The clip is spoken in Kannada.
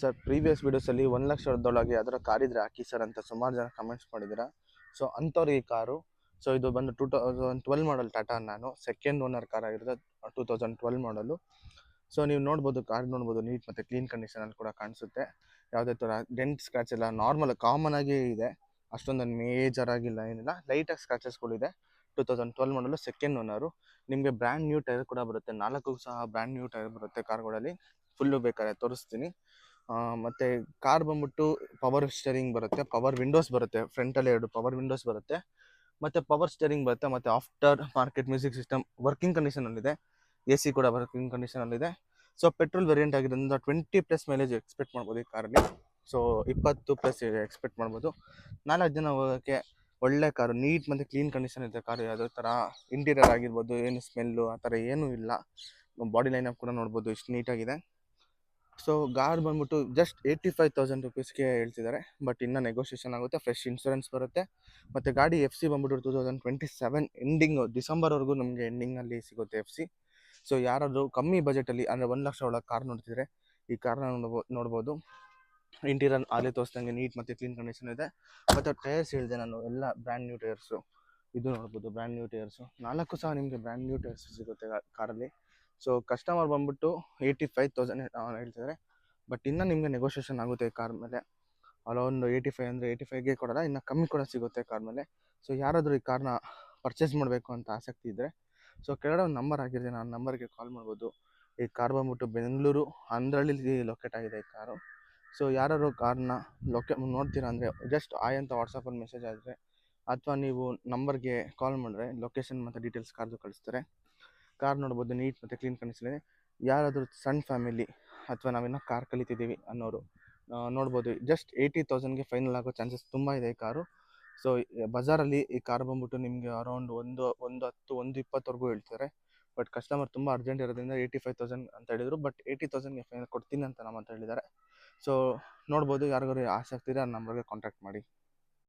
ಸರ್ ಪ್ರೀವಿಯಸ್ ವೀಡಿಯೋಸಲ್ಲಿ 1,00,000 ಯಾವ್ದಾರ ಕಾರ್ ಇದ್ರೆ ಹಾಕಿ ಸರ್ ಅಂತ ಸುಮಾರು ಜನ ಕಮೆಂಟ್ಸ್ ಮಾಡಿದ್ದೀರಾ. ಸೊ ಅಂಥವ್ರಿಗೆ ಈ ಕಾರು. ಸೊ ಇದು ಬಂದು 2012 model Tata Nano, second owner car ಆಗಿರುತ್ತೆ. 2012 ಮಾಡಲು. ಸೊ ನೀವು ನೋಡ್ಬೋದು, ಕಾರ್ ನೋಡ್ಬೋದು, ನೀಟ್ ಮತ್ತು ಕ್ಲೀನ್ ಕಂಡೀಷನಲ್ಲಿ ಕೂಡ ಕಾಣಿಸುತ್ತೆ. ಯಾವುದೇ ಥರ ಡೆಂಟ್ ಸ್ಕ್ರಾಚ್ ಎಲ್ಲ ನಾರ್ಮಲ್ ಕಾಮನ್ ಆಗಿ ಇದೆ. ಅಷ್ಟೊಂದು ಮೇಜರ್ ಆಗಿಲ್ಲ, ಏನಿಲ್ಲ, ಲೈಟಾಗಿ ಸ್ಕ್ರಾಚಸ್ಗಳಿದೆ. 2012 ಮಾಡಲು, ಸೆಕೆಂಡ್ ಓನರು. ನಿಮಗೆ ಬ್ರ್ಯಾಂಡ್ ನ್ಯೂ ಟೈರ್ ಕೂಡ ಬರುತ್ತೆ. 4 ಸಹ ಬ್ರ್ಯಾಂಡ್ ನ್ಯೂ ಟೈರ್ ಬರುತ್ತೆ ಕಾರ್ಗಳಲ್ಲಿ. ಫುಲ್ಲು ಬೇಕಾದ್ರೆ ತೋರಿಸ್ತೀನಿ. ಮತ್ತು ಕಾರ್ ಬಂದ್ಬಿಟ್ಟು ಪವರ್ ಸ್ಟೇರಿಂಗ್ ಬರುತ್ತೆ, ಪವರ್ ವಿಂಡೋಸ್ ಬರುತ್ತೆ, ಫ್ರಂಟಲ್ಲಿ 2 ಪವರ್ ವಿಂಡೋಸ್ ಬರುತ್ತೆ, ಮತ್ತು ಪವರ್ ಸ್ಟೇರಿಂಗ್ ಬರುತ್ತೆ, ಮತ್ತು after market music system working ಕಂಡೀಷನಲ್ಲಿದೆ. AC ಕೂಡ ವರ್ಕಿಂಗ್ ಕಂಡೀಷನಲ್ಲಿದೆ. ಸೊ ಪೆಟ್ರೋಲ್ ವೇರಿಯಂಟ್ ಆಗಿರೋದ್ರಿಂದ 20+ ಮೈಲೇಜ್ ಎಕ್ಸ್ಪೆಕ್ಟ್ ಮಾಡ್ಬೋದು ಈ ಕಾರಲ್ಲಿ. ಸೊ 20+ ಎಕ್ಸ್ಪೆಕ್ಟ್ ಮಾಡ್ಬೋದು. 4 ಜನ ಹೋಗೋಕ್ಕೆ ಒಳ್ಳೆ ಕಾರು, ನೀಟ್ ಮತ್ತು ಕ್ಲೀನ್ ಕಂಡೀಷನ್ ಇದೆ ಕಾರು. ಯಾವುದೇ ಥರ ಇಂಟೀರಿಯರ್ ಆಗಿರ್ಬೋದು, ಏನು ಸ್ಮೆಲ್ಲು ಆ ಥರ ಏನೂ ಇಲ್ಲ. ಬಾಡಿ ಲೈನಪ್ ಕೂಡ ನೋಡ್ಬೋದು ಎಷ್ಟು ನೀಟಾಗಿದೆ. ಸೊ ಕಾರ್ ಬಂದ್ಬಿಟ್ಟು ಜಸ್ಟ್ 85,000 ರುಪೀಸ್ಗೆ ಹೇಳ್ತಿದ್ದಾರೆ. ಬಟ್ ಇನ್ನೂ ನೆಗೋಷಿಯೇಷನ್ ಆಗುತ್ತೆ. ಫ್ರೆಶ್ ಇನ್ಶೂರೆನ್ಸ್ ಬರುತ್ತೆ. ಮತ್ತು ಗಾಡಿ FC ಬಂದ್ಬಿಟ್ಟು 2027 ಎಂಡಿಂಗು, ಡಿಸೆಂಬರ್ವರೆಗೂ ನಮಗೆ ಎಂಡಿಂಗಲ್ಲಿ ಸಿಗುತ್ತೆ FC. ಸೊ ಯಾರಾದರೂ ಕಮ್ಮಿ ಬಜೆಟಲ್ಲಿ ಅಂದರೆ 1,00,000 ಒಳಗೆ ಕಾರ್ ನೋಡ್ತಿದ್ರೆ ಈ ಕಾರ್ನ ನೋಡ್ಬೋದು. ಇಂಟೀರಿಯರ್ ಆಗಲೇ ತೋರಿಸ್ದಂಗೆ ನೀಟ್ ಮತ್ತು ಕ್ಲೀನ್ ಕಂಡೀಷನ್ ಇದೆ. ಮತ್ತು ಟೈರ್ಸ್ ಹೇಳಿದೆ ನಾನು, ಎಲ್ಲ ಬ್ರ್ಯಾಂಡ್ ನ್ಯೂ ಟೈರ್ಸು. ಇದು ನೋಡ್ಬೋದು, ಬ್ರ್ಯಾಂಡ್ ನ್ಯೂ ಟೈರ್ಸು. 4 ಸಹ ನಿಮಗೆ ಬ್ರ್ಯಾಂಡ್ ನ್ಯೂ ಟೈರ್ಸ್ ಸಿಗುತ್ತೆ ಕಾರಲ್ಲಿ. ಸೊ ಕಸ್ಟಮರ್ ಬಂದ್ಬಿಟ್ಟು 85,000 ಹೇಳ್ತಿದ್ದಾರೆ. ಬಟ್ ಇನ್ನೂ ನಿಮಗೆ ನೆಗೋಷಿಯೇಷನ್ ಆಗುತ್ತೆ ಈ ಕಾರ್ ಮೇಲೆ. ಅಲ್ಲೊಂದು 85 ಅಂದರೆ 85ಗೆ ಕೊಡೋಲ್ಲ, ಇನ್ನು ಕಮ್ಮಿ ಕೂಡ ಸಿಗುತ್ತೆ ಕಾರ್ ಮೇಲೆ. ಸೊ ಯಾರಾದರೂ ಈ ಕಾರ್ನ ಪರ್ಚೇಸ್ ಮಾಡಬೇಕು ಅಂತ ಆಸಕ್ತಿ ಇದ್ದರೆ, ಸೊ ಕೆಳಗಡೆ ಒಂದು ನಂಬರ್ ಆಗಿರ್ತೀನಿ, ಆ ನಂಬರ್ಗೆ ಕಾಲ್ ಮಾಡ್ಬೋದು. ಈ ಕಾರ್ ಬಂದ್ಬಿಟ್ಟು ಬೆಂಗಳೂರು ಅಂದ್ರಳ್ಳಿ ಲೊಕೇಟ್ ಆಗಿದೆ ಈ ಕಾರು. ಸೊ ಯಾರಾದ್ರು ಕಾರ್ನ ನೋಡ್ತೀರಾ ಅಂದರೆ ಜಸ್ಟ್ ಆಯ್ ಅಂತ ವಾಟ್ಸಪ್ಪಲ್ಲಿ ಮೆಸೇಜ್ ಆದರೆ, ಅಥವಾ ನೀವು ನಂಬರ್ಗೆ ಕಾಲ್ ಮಾಡಿದ್ರೆ ಲೊಕೇಶನ್ ಮತ್ತು ಡೀಟೇಲ್ಸ್ ಕಾರ್ದು ಕಳಿಸ್ತಾರೆ. ಕಾರ್ ನೋಡ್ಬೋದು, ನೀಟ್ ಮತ್ತು ಕ್ಲೀನ್ ಕಂಡೀಷನ್ ಇದೆ. ಯಾರಾದರೂ ಸಣ್ಣ ಫ್ಯಾಮಿಲಿ ಅಥವಾ ನಾವಿನ್ನೂ ಕಾರ್ ಕಲಿತಿದ್ದೀವಿ ಅನ್ನೋರು ನೋಡ್ಬೋದು. ಜಸ್ಟ್ 80,000ಗೆ ಫೈನಲ್ ಆಗೋ ಚಾನ್ಸಸ್ ತುಂಬ ಇದೆ ಈ ಕಾರು. ಸೊ ಬಜಾರಲ್ಲಿ ಈ ಕಾರ್ ಬಂದ್ಬಿಟ್ಟು ನಿಮಗೆ ಅರೌಂಡ್ 110, 120ವರೆಗೂ ಹೇಳ್ತಾರೆ. ಬಟ್ ಕಸ್ಟಮರ್ ತುಂಬ ಅರ್ಜೆಂಟ್ ಇರೋದ್ರಿಂದ 85,000 ಅಂತ ಹೇಳಿದರು. ಬಟ್ 80,000ಗೆ ಫೈನಲ್ ಕೊಡ್ತೀನಿ ಅಂತ ನಮ್ಮ ಅಂತ ಹೇಳಿದ್ದಾರೆ. ಸೊ ನೋಡ್ಬೋದು, ಯಾರಿಗಾರು ಆಸಕ್ತಿ ಇದೆ ಆ ನಂಬರ್ಗೆ ಕಾಂಟ್ಯಾಕ್ಟ್ ಮಾಡಿ.